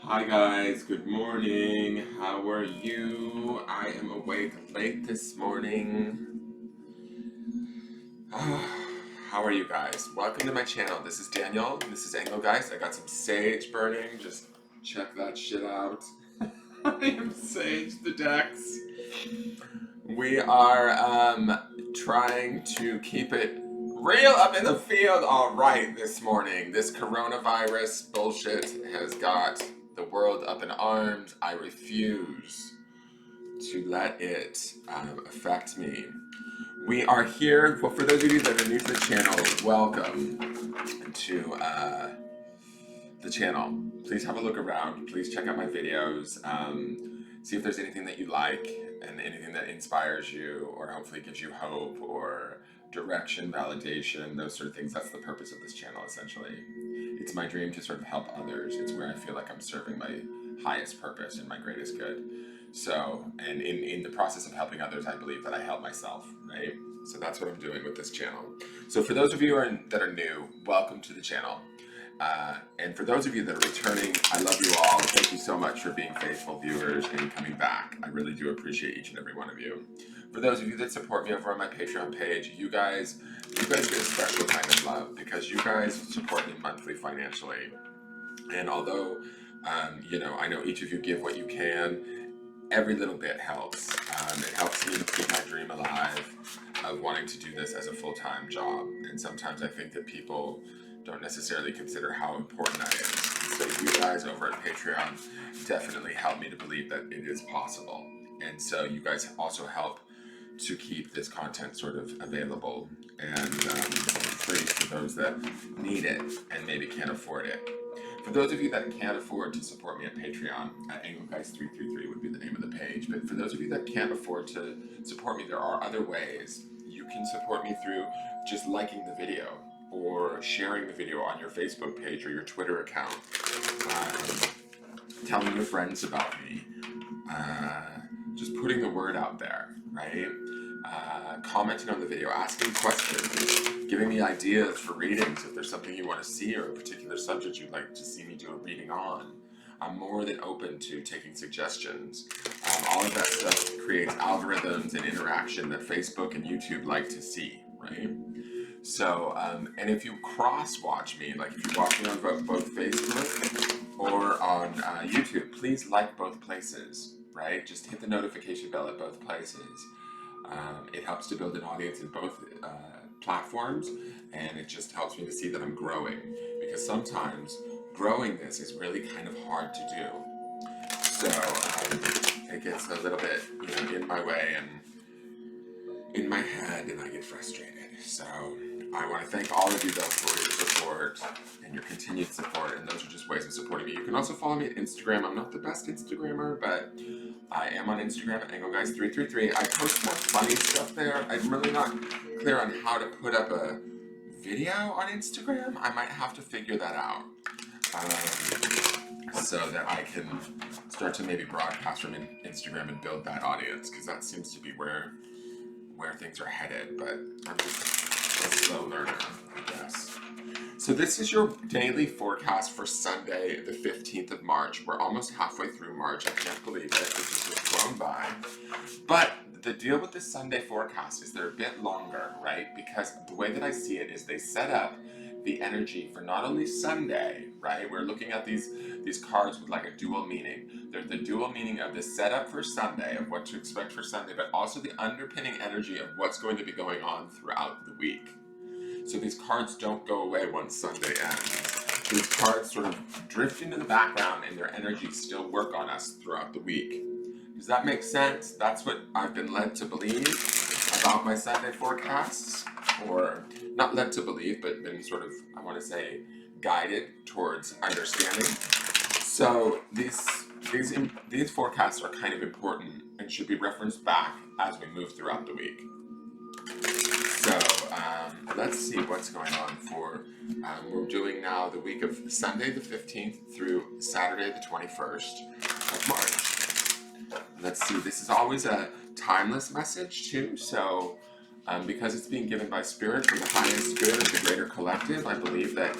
Hi guys, good morning. How are you? I am awake late this morning. How are you guys? Welcome to my channel. This is Daniel. This is Engelgeist. I got some sage burning. Just check that shit out. I am sage the decks. We are trying to keep it real up in the field all right this morning. This coronavirus bullshit has got the world up in arms. I refuse to let it affect me. We are here, well, for those of you that are new to the channel, welcome to the channel. Please have a look around. Please check out my videos. See if there's anything that you like and anything that inspires you or hopefully gives you hope or direction, validation, those sort of things. That's the purpose of this channel, essentially. It's my dream to sort of help others. It's where I feel like I'm serving my highest purpose and my greatest good. So, and in the process of helping others, I believe that I help myself, right? So that's what I'm doing with this channel. So for those of you that are new, welcome to the channel. And for those of you that are returning, I love you all. Thank you so much for being faithful viewers and coming back. I really do appreciate each and every one of you. For those of you that support me over on my Patreon page, you guys get a special kind of love because you guys support me monthly financially. And although, I know each of you give what you can, every little bit helps. It helps me to keep my dream alive of wanting to do this as a full-time job. And sometimes I think that people don't necessarily consider how important that is. So you guys over at Patreon definitely help me to believe that it is possible. And so you guys also help to keep this content sort of available and free for those that need it and maybe can't afford it. For those of you that can't afford to support me at Patreon, at Engelgeist 333 would be the name of the page, but for those of you that can't afford to support me, there are other ways. You can support me through just liking the video or sharing the video on your Facebook page or your Twitter account, telling your friends about me, just putting the word out there, right? Commenting on the video, asking questions, giving me ideas for readings if there's something you want to see or a particular subject you'd like to see me do a reading on. I'm more than open to taking suggestions. All of that stuff creates algorithms and interaction that Facebook and YouTube like to see, right? So, and if you cross-watch me, like if you watch me on both Facebook or on YouTube, please like both places, right? Just hit the notification bell at both places. It helps to build an audience in both platforms, and it just helps me to see that I'm growing, because sometimes growing this is really kind of hard to do. So it gets a little bit, in my way and in my head, and I get frustrated. So I want to thank all of you though for your support and your continued support, and those are just ways of supporting me. You can also follow me at Instagram. I'm not the best Instagrammer, but I am on Instagram at Engelgeist333. I post more funny stuff there. I'm really not clear on how to put up a video on Instagram. I might have to figure that out so that I can start to maybe broadcast from Instagram and build that audience, because that seems to be where things are headed, but I'm just a slow learner, I guess. So this is your daily forecast for Sunday, the 15th of March. We're almost halfway through March. I can't believe it. It's just flown by. But the deal with this Sunday forecast is they're a bit longer, right? Because the way that I see it is they set up the energy for not only Sunday, right? We're looking at these cards with like a dual meaning. They're the dual meaning of the setup for Sunday, of what to expect for Sunday, but also the underpinning energy of what's going to be going on throughout the week. So these cards don't go away once Sunday ends. These cards sort of drift into the background and their energy still work on us throughout the week. Does that make sense? That's what I've been led to believe about my Sunday forecasts. Or not led to believe, but been sort of, I want to say, guided towards understanding. So these forecasts are kind of important and should be referenced back as we move throughout the week. So let's see what's going on for, we're doing now the week of Sunday the 15th through Saturday the 21st of March. Let's see, this is always a timeless message too, so because it's being given by Spirit for the highest good of the greater collective, I believe that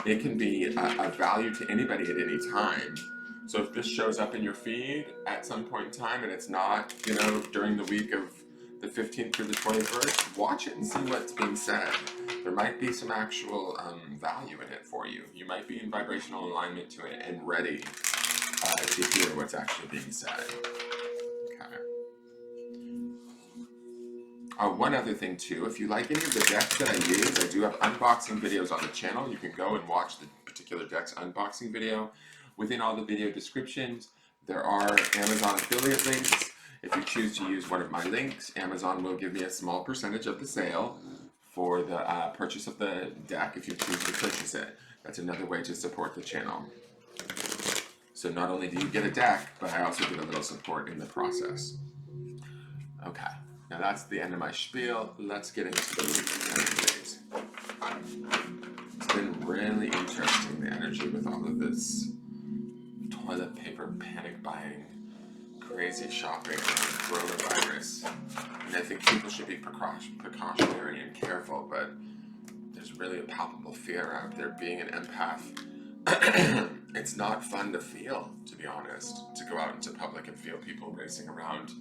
it can be of value to anybody at any time. So if this shows up in your feed at some point in time and it's not, you know, during the week of the 15th through the 21st, watch it and see what's being said. There might be some actual value in it for you. You might be in vibrational alignment to it and ready to hear what's actually being said. Okay. One other thing too, if you like any of the decks that I use, I do have unboxing videos on the channel. You can go and watch the particular deck's unboxing video. Within all the video descriptions, there are Amazon affiliate links. If you choose to use one of my links, Amazon will give me a small percentage of the sale for the purchase of the deck if you choose to purchase it. That's another way to support the channel. So not only do you get a deck, but I also get a little support in the process. Okay, now that's the end of my spiel. Let's get into the week's energies. It's been really interesting, the energy with all of this toilet paper panic buying, crazy shopping around coronavirus. And I think people should be precautionary and careful, but there's really a palpable fear out there. Being an empath, it's not fun to feel, to be honest, to go out into public and feel people racing around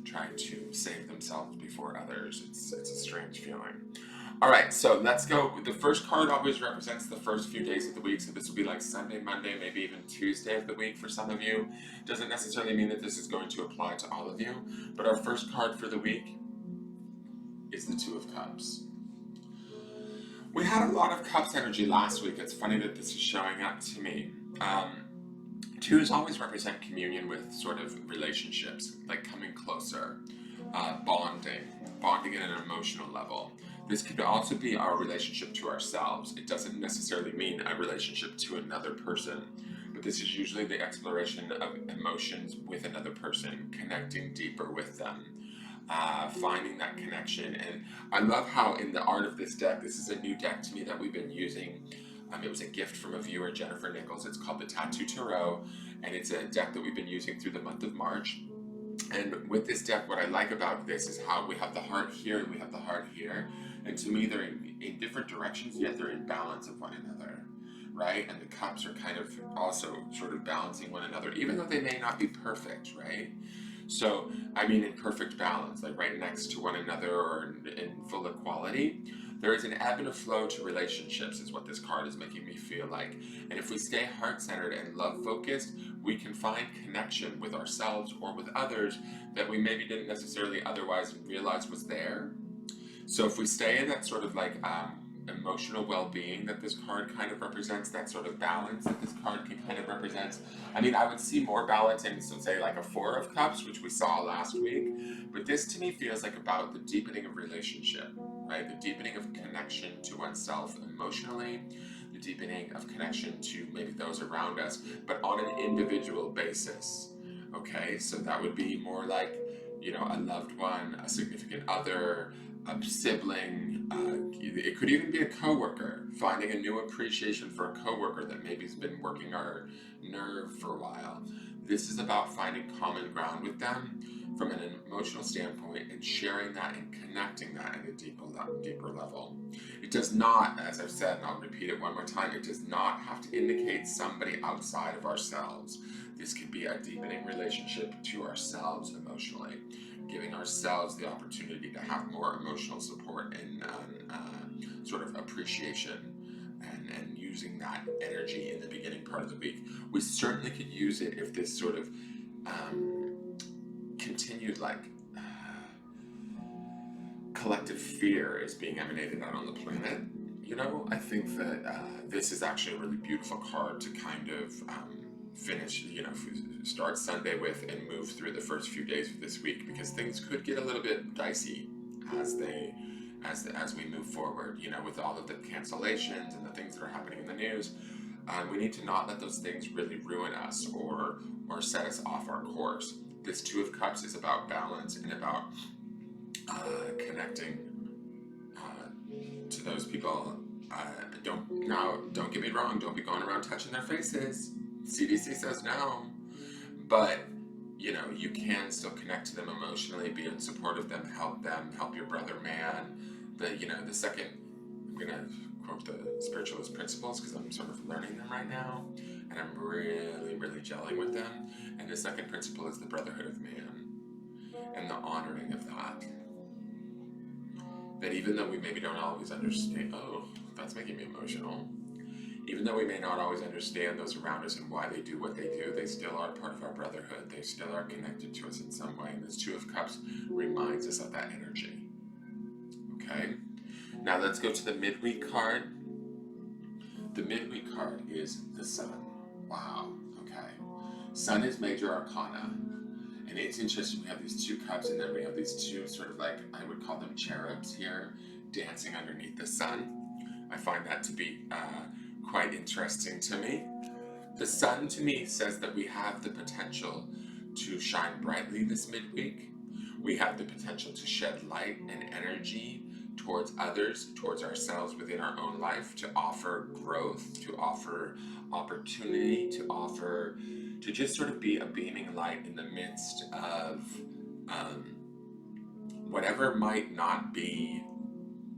trying to save themselves before others. It's a strange feeling. All right, so let's go. The first card always represents the first few days of the week, so this will be like Sunday, Monday, maybe even Tuesday of the week for some of you. Doesn't necessarily mean that this is going to apply to all of you, but our first card for the week is the Two of Cups. We had a lot of Cups energy last week. It's funny that this is showing up to me. Twos always represent communion with sort of relationships, like coming closer, bonding at an emotional level. This could also be our relationship to ourselves. It doesn't necessarily mean a relationship to another person, but this is usually the exploration of emotions with another person, connecting deeper with them, finding that connection. And I love how in the art of this deck, this is a new deck to me that we've been using. It was a gift from a viewer, Jennifer Nichols. It's called the Tattoo Tarot, and it's a deck that we've been using through the month of March. And with this deck, what I like about this is how we have the heart here and we have the heart here. And to me, they're in different directions, yet they're in balance of one another, right? And the cups are kind of also sort of balancing one another, even though they may not be perfect, right? So, I mean, in perfect balance, like right next to one another or in full equality. There is an ebb and a flow to relationships is what this card is making me feel like. And if we stay heart-centered and love-focused, we can find connection with ourselves or with others that we maybe didn't necessarily otherwise realize was there. So if we stay in that sort of like emotional well-being that this card kind of represents, that sort of balance that this card can kind of represent. I mean, I would see more balance in, so say, like a Four of Cups, which we saw last week, but this to me feels like about the deepening of relationship, right? The deepening of connection to oneself emotionally, the deepening of connection to maybe those around us, but on an individual basis, okay? So that would be more like, you know, a loved one, a significant other, a sibling, it could even be a coworker, finding a new appreciation for a coworker that maybe has been working our nerve for a while. This is about finding common ground with them from an emotional standpoint and sharing that and connecting that at a deeper level. It does not, as I've said, and I'll repeat it one more time, it does not have to indicate somebody outside of ourselves. This could be a deepening relationship to ourselves emotionally, giving ourselves the opportunity to have more emotional support and sort of appreciation and using that energy in the beginning part of the week. We certainly could use it if this sort of continued like collective fear is being emanated out on the planet. You know, I think that this is actually a really beautiful card to kind of finish, you know, start Sunday with and move through the first few days of this week, because things could get a little bit dicey as we move forward, you know, with all of the cancellations and the things that are happening in the news. We need to not let those things really ruin us or set us off our course. This Two of Cups is about balance and about connecting to those people. Don't get me wrong, don't be going around touching their faces. CDC says no, but you know, you can still connect to them emotionally, be in support of them, help your brother man. The second, I'm gonna quote the spiritualist principles because I'm sort of learning them right now, and I'm really, really gelling with them. And the second principle is the brotherhood of man and the honoring of that. That even though we maybe don't always understand, oh, that's making me emotional. Even though we may not always understand those around us and why they do what they do, they still are part of our brotherhood. They still are connected to us in some way. And this Two of Cups reminds us of that energy. Okay? Now let's go to the midweek card. The midweek card is the Sun. Wow. Okay. Sun is major arcana. And it's interesting, we have these two cups and then we have these two sort of like, I would call them cherubs here, dancing underneath the sun. I find that to be quite interesting to me. The Sun to me says that we have the potential to shine brightly this midweek. We have the potential to shed light and energy towards others, towards ourselves within our own life, to offer growth, to offer opportunity, to just sort of be a beaming light in the midst of whatever might not be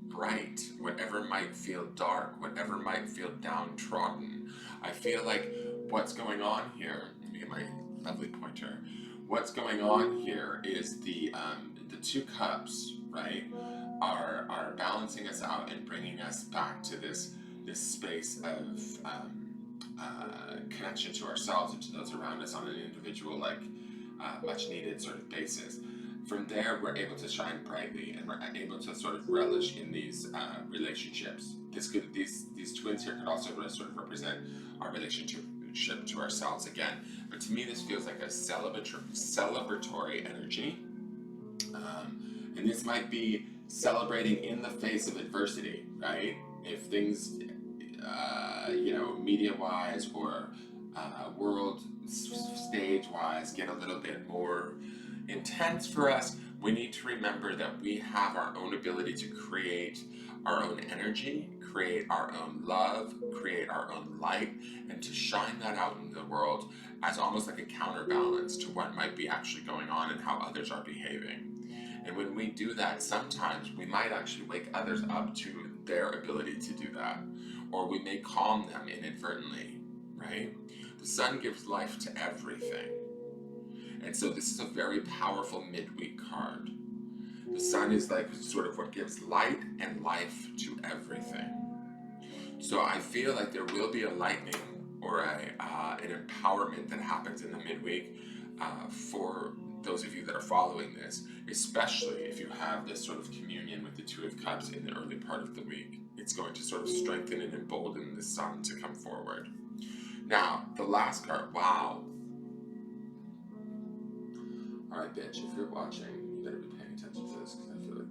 bright, whatever might feel dark, whatever might feel downtrodden. I feel like what's going on here, let me get my lovely pointer. What's going on here is the two cups, right, are balancing us out and bringing us back to this space of connection to ourselves and to those around us on an individual, like much needed sort of basis. From there, we're able to shine brightly, and we're able to sort of relish in these relationships. These twins here could also sort of represent our relationship to ourselves again. But to me, this feels like a celebratory energy, and this might be celebrating in the face of adversity, right? If things, media-wise or world stage-wise, get a little bit more intense for us, we need to remember that we have our own ability to create our own energy, create our own love, create our own light, and to shine that out in the world as almost like a counterbalance to what might be actually going on and how others are behaving. And when we do that, sometimes we might actually wake others up to their ability to do that, or we may calm them inadvertently, right? The Sun gives life to everything. And so this is a very powerful midweek card. The Sun is like sort of what gives light and life to everything. So I feel like there will be a lightning or an empowerment that happens in the midweek for those of you that are following this, especially if you have this sort of communion with the Two of Cups in the early part of the week. It's going to sort of strengthen and embolden the Sun to come forward. Now, the last card, wow. Alright, bitch, if you're watching, you better be paying attention to this because I feel like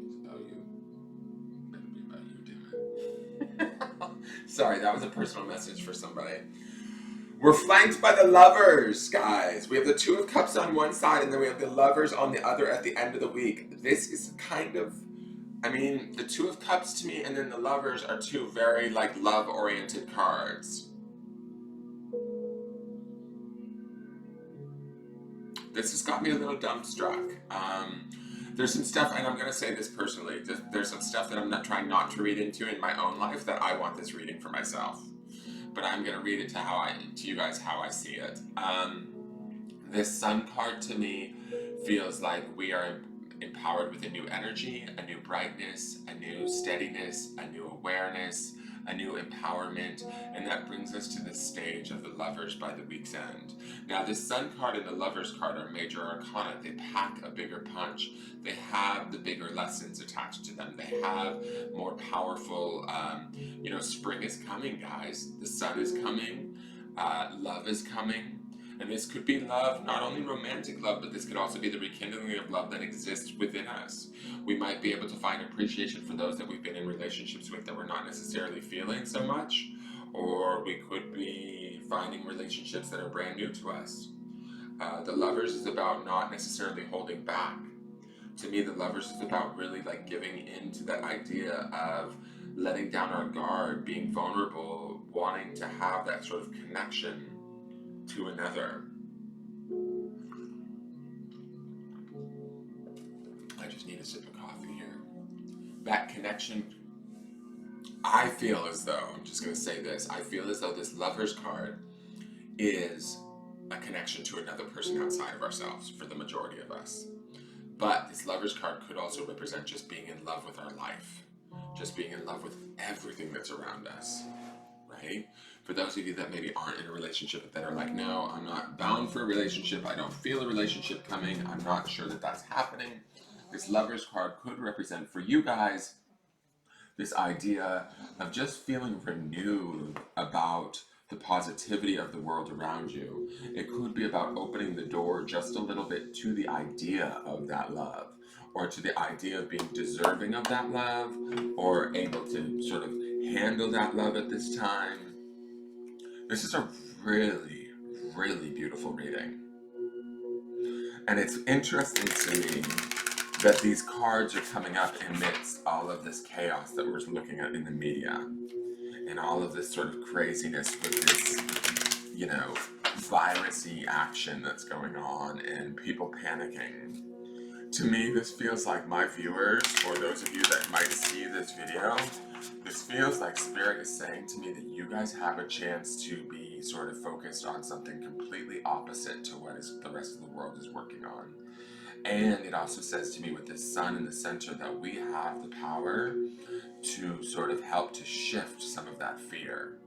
it's about you. It better be about you, damn it. Sorry, that was a personal message for somebody. We're flanked by the Lovers, guys. We have the Two of Cups on one side and then we have the Lovers on the other at the end of the week. This is kind of, the Two of Cups to me and then the Lovers are two very, love-oriented cards. This has got me a little dumbstruck. There's some stuff, and I'm going to say this personally, there's some stuff that I'm not trying not to read into in my own life that I want this reading for myself. But I'm going to read it to you guys how I see it. This Sun card to me feels like we are empowered with a new energy, a new brightness, a new steadiness, a new awareness, a new empowerment, and that brings us to this stage of the Lovers by the week's end. Now, this Sun card and the Lovers card are major arcana. They pack a bigger punch. They have the bigger lessons attached to them. They have more powerful, spring is coming, guys. The sun is coming. Love is coming. And this could be love, not only romantic love, but this could also be the rekindling of love that exists within us. We might be able to find appreciation for those that we've been in relationships with that we're not necessarily feeling so much, or we could be finding relationships that are brand new to us. The Lovers is about not necessarily holding back. To me, the Lovers is about really giving into that idea of letting down our guard, being vulnerable, wanting to have that sort of connection to another. I just need a sip of coffee here. That connection I feel as though, I'm just going to say this, I feel as though this Lover's card is a connection to another person outside of ourselves for the majority of us. But this Lover's card could also represent just being in love with our life, just being in love with everything that's around us, right? For those of you that maybe aren't in a relationship that are like, no, I'm not bound for a relationship, I don't feel a relationship coming, I'm not sure that that's happening, this Lover's card could represent for you guys this idea of just feeling renewed about the positivity of the world around you. It could be about opening the door just a little bit to the idea of that love, or to the idea of being deserving of that love, or able to sort of handle that love at this time. This is a really, really beautiful reading. And it's interesting to me that these cards are coming up amidst all of this chaos that we're looking at in the media, and all of this sort of craziness with this, virusy action that's going on and people panicking. To me, this feels like my viewers, or those of you that might see this video, this feels like Spirit is saying to me that you guys have a chance to be sort of focused on something completely opposite to what the rest of the world is working on. And it also says to me with this sun in the center that we have the power to sort of help to shift some of that fear.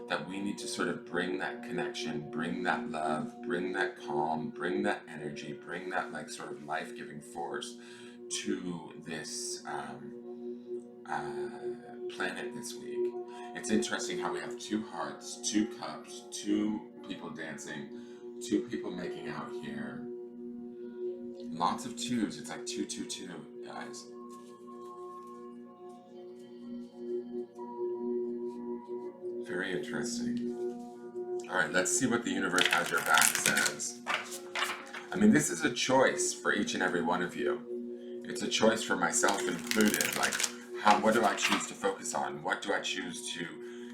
That we need to sort of bring that connection, bring that love, bring that calm, bring that energy, bring that like sort of life-giving force to this planet this week. It's interesting how we have 2 hearts, 2 cups, 2 people dancing, 2 people making out here. Lots of 2s. It's like 2, 2, 2, guys. Very interesting. All right, let's see what the universe has your back says. I mean, this is a choice for each and every one of you. It's a choice for myself included. Like, what do I choose to focus on? What do I choose to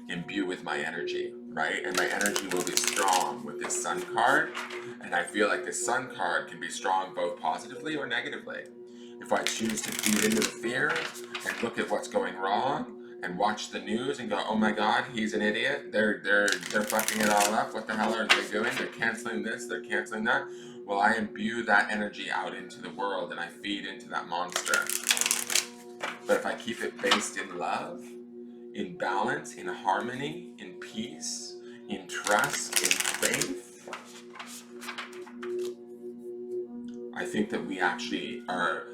imbue with my energy, right? And my energy will be strong with this Sun card. And I feel like this Sun card can be strong both positively or negatively. If I choose to feed into the fear and look at what's going wrong and watch the news and go, oh my God, he's an idiot. They're fucking it all up. What the hell are they doing? They're canceling this. They're canceling that. Well, I imbue that energy out into the world and I feed into that monster. But if I keep it based in love, in balance, in harmony, in peace, in trust, in faith, I think that we actually are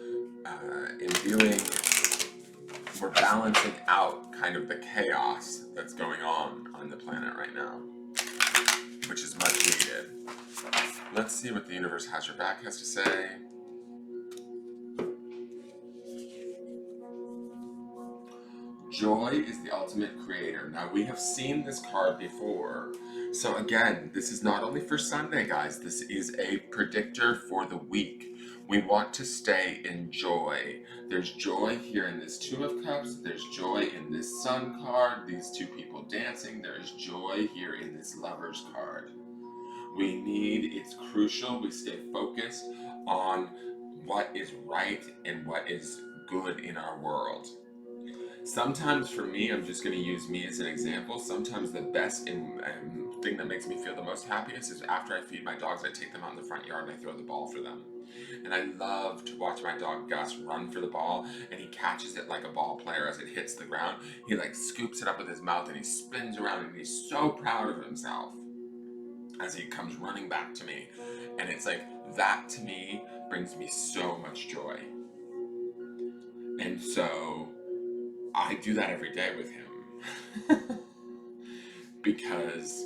we're balancing out kind of the chaos that's going on the planet right now, which is much needed. Let's see what the universe has your back has to say. Joy is the ultimate creator. Now, we have seen this card before. So again, this is not only for Sunday, guys. This is a predictor for the week. We want to stay in joy. There's joy here in this 2 of Cups. There's joy in this Sun card. These 2 people dancing. There is joy here in this Lovers card. It's crucial we stay focused on what is right and what is good in our world. Sometimes for me, I'm just going to use me as an example. Sometimes the best thing that makes me feel the most happiness is after I feed my dogs, I take them out in the front yard and I throw the ball for them. And I love to watch my dog Gus run for the ball, and he catches it like a ball player as it hits the ground. He like scoops it up with his mouth and he spins around and he's so proud of himself as he comes running back to me. And it's like, that to me brings me so much joy. And so I do that every day with him because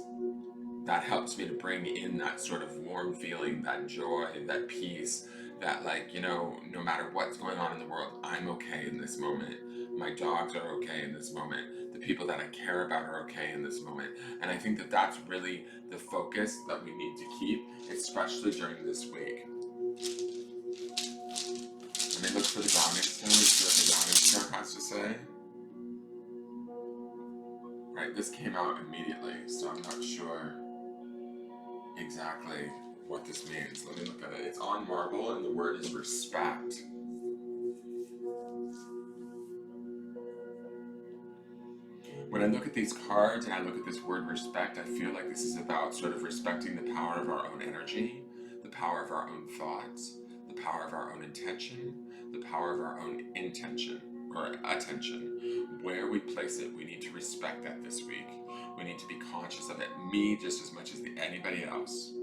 that helps me to bring in that sort of warm feeling, that joy, that peace, that no matter what's going on in the world, I'm okay in this moment. My dogs are okay in this moment. The people that I care about are okay in this moment. And I think that that's really the focus that we need to keep, especially during this week. Let me look for the grounding stone and see what the grounding stone has to say. Right, this came out immediately, so I'm not sure exactly what this means. Let me look at it. It's on marble and the word is respect. When I look at these cards and I look at this word respect, I feel like this is about sort of respecting the power of our own energy, the power of our own thoughts, the power of our own intention, the power of our own intention or attention. Where we place it, we need to respect that this week. We need to be conscious of it, me just as much as anybody else,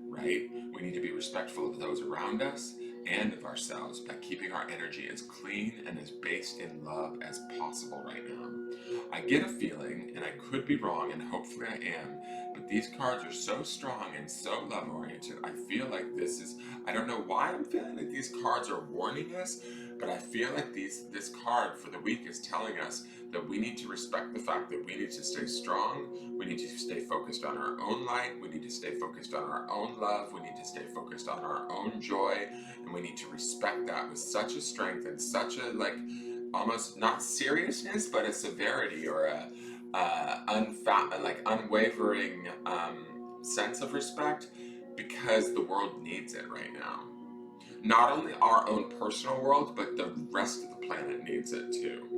right? We need to be respectful of those around us and of ourselves by keeping our energy as clean and as based in love as possible right now. I get a feeling, and I could be wrong, and hopefully I am, but these cards are so strong and so love oriented. I feel like this is, I don't know why I'm feeling like these cards are warning us, but I feel like this card for the week is telling us that we need to respect the fact that we need to stay strong, we need to stay focused on our own light, we need to stay focused on our own love, we need to stay focused on our own joy, and we need to respect that with such a strength and such a, like, almost not seriousness, but a severity or a unwavering sense of respect, because the world needs it right now. Not only our own personal world, but the rest of the planet needs it too.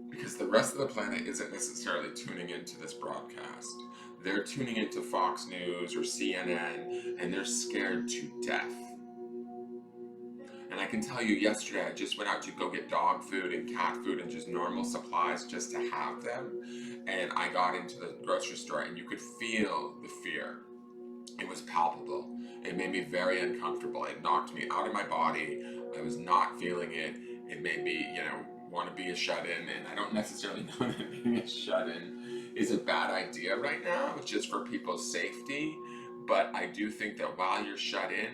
Because the rest of the planet isn't necessarily tuning into this broadcast. They're tuning into Fox News or CNN, and they're scared to death. And I can tell you, yesterday I just went out to go get dog food and cat food and just normal supplies just to have them. And I got into the grocery store and you could feel the fear. It was palpable. It made me very uncomfortable. It knocked me out of my body. I was not feeling it. It made me, want to be a shut-in. And I don't necessarily know that being a shut-in is a bad idea right now, just for people's safety. But I do think that while you're shut in,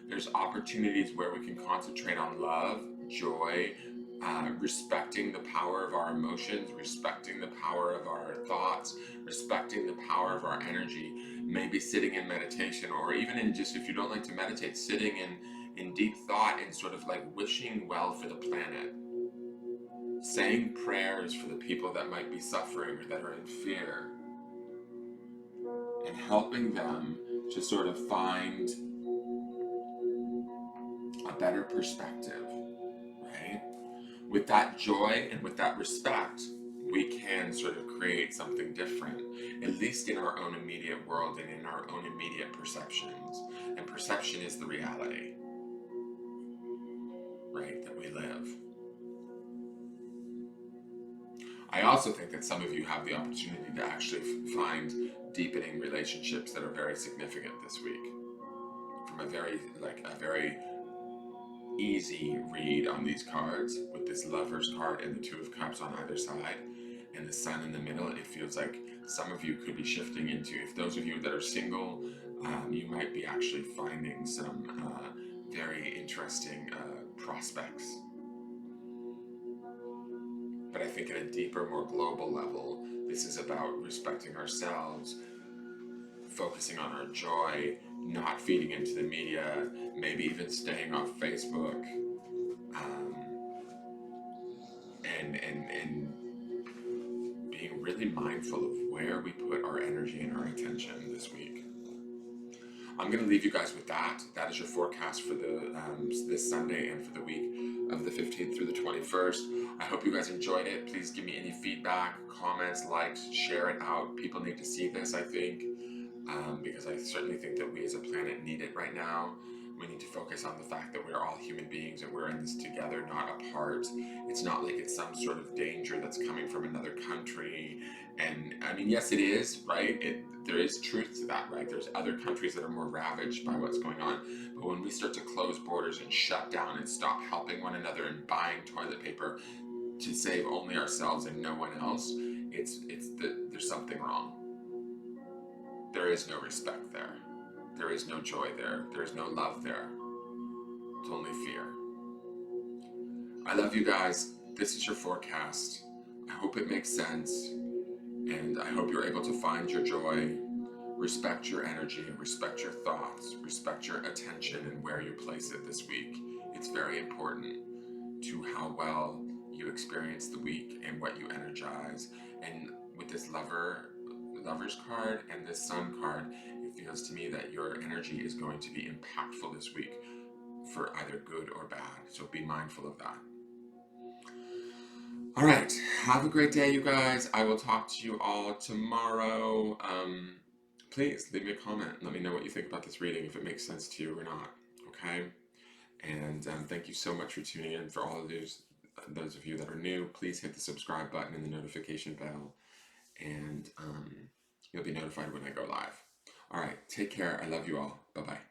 there's opportunities where we can concentrate on love, joy, respecting the power of our emotions, respecting the power of our thoughts, respecting the power of our energy. Maybe sitting in meditation, or even in just, if you don't like to meditate, sitting in deep thought and sort of like wishing well for the planet. Saying prayers for the people that might be suffering or that are in fear. And helping them to sort of find a better perspective, right? With that joy and with that respect, we can sort of create something different, at least in our own immediate world and in our own immediate perceptions. And perception is the reality, right, that we live. I also think that some of you have the opportunity to actually find deepening relationships that are very significant this week. From a very easy read on these cards, with this Lover's card and the Two of Cups on either side and the Sun in the middle, it feels like some of you could be shifting into, if those of you that are single, you might be actually finding some very interesting prospects. But I think at a deeper, more global level, this is about respecting ourselves, focusing on our joy, not feeding into the media, maybe even staying off Facebook, and being really mindful of where we put our energy and our attention this week. I'm going to leave you guys with that. That is your forecast for this Sunday and for the week of the 15th through the 21st. I hope you guys enjoyed it. Please give me any feedback, comments, likes, share it out. People need to see this, I think, because I certainly think that we as a planet need it right now. We need to focus on the fact that we're all human beings and we're in this together, not apart. It's not like it's some sort of danger that's coming from another country. And I mean, yes, it is, right? There is truth to that, right? There's other countries that are more ravaged by what's going on. But when we start to close borders and shut down and stop helping one another and buying toilet paper to save only ourselves and no one else, there's something wrong. There is no respect there. There is no joy there. There is no love there. It's only fear. I love you guys. This is your forecast. I hope it makes sense. And I hope you're able to find your joy, respect your energy, respect your thoughts, respect your attention and where you place it this week. It's very important to how well you experience the week and what you energize. And with this Lover's card and this Sun card, it feels to me that your energy is going to be impactful this week for either good or bad. So be mindful of that. All right. Have a great day, you guys. I will talk to you all tomorrow. Please leave me a comment. Let me know what you think about this reading, if it makes sense to you or not. Okay. And thank you so much for tuning in. For all of those of you that are new, please hit the subscribe button and the notification bell, and you'll be notified when I go live. All right. Take care. I love you all. Bye bye.